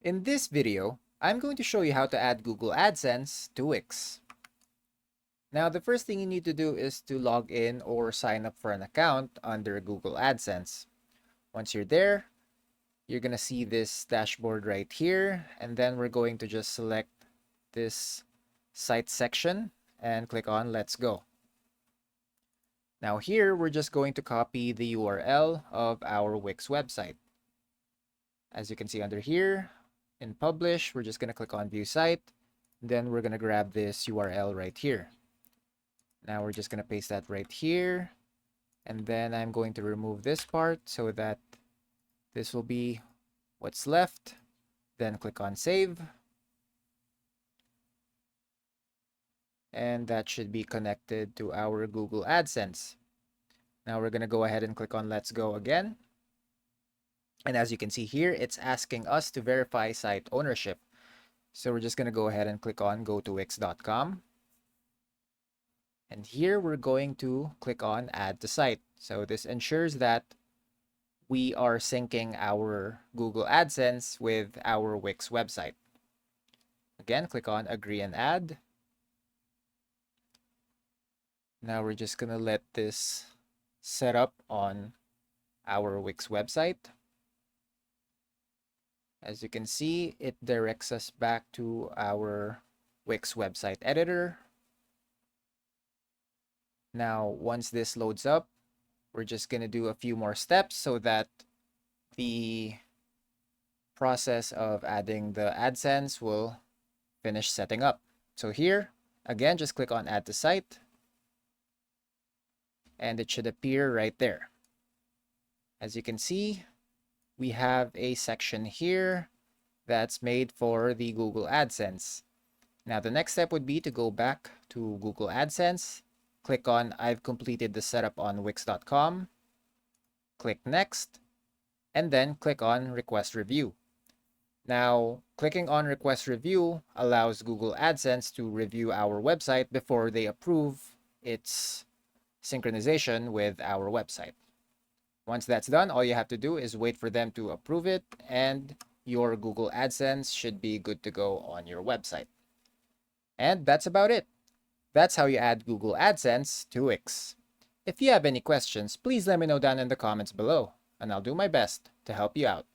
In this video, I'm going to show you how to add Google AdSense to Wix. Now, the first thing you need to do is to log in or sign up for an account under Google AdSense. Once you're there, you're going to see this dashboard right here, and then we're going to just select this site section and click on Let's Go. Now here, we're just going to copy the URL of our Wix website. As you can see under here, in Publish, we're just going to click on View Site. Then we're going to grab this URL right here. Now we're just going to paste that right here. And then I'm going to remove this part so that this will be what's left. Then click on Save. And that should be connected to our Google AdSense. Now we're going to go ahead and click on Let's Go again. And as you can see here, it's asking us to verify site ownership. So we're just going to go ahead and click on go to wix.com. And here we're going to click on Add to Site. So this ensures that we are syncing our Google AdSense with our Wix website. Again, click on Agree and Add. Now we're just going to let this set up on our Wix website. As you can see, it directs us back to our Wix website editor. Now, once this loads up, we're just going to do a few more steps so that the process of adding the AdSense will finish setting up. So here, again, just click on Add to Site, and it should appear right there. As you can see, we have a section here that's made for the Google AdSense. Now, the next step would be to go back to Google AdSense, click on I've completed the setup on wix.com, click Next, and then click on Request Review. Now, clicking on Request Review allows Google AdSense to review our website before they approve its synchronization with our website. Once that's done, all you have to do is wait for them to approve it, and your Google AdSense should be good to go on your website. And that's about it. That's how you add Google AdSense to Wix. If you have any questions, please let me know down in the comments below, and I'll do my best to help you out.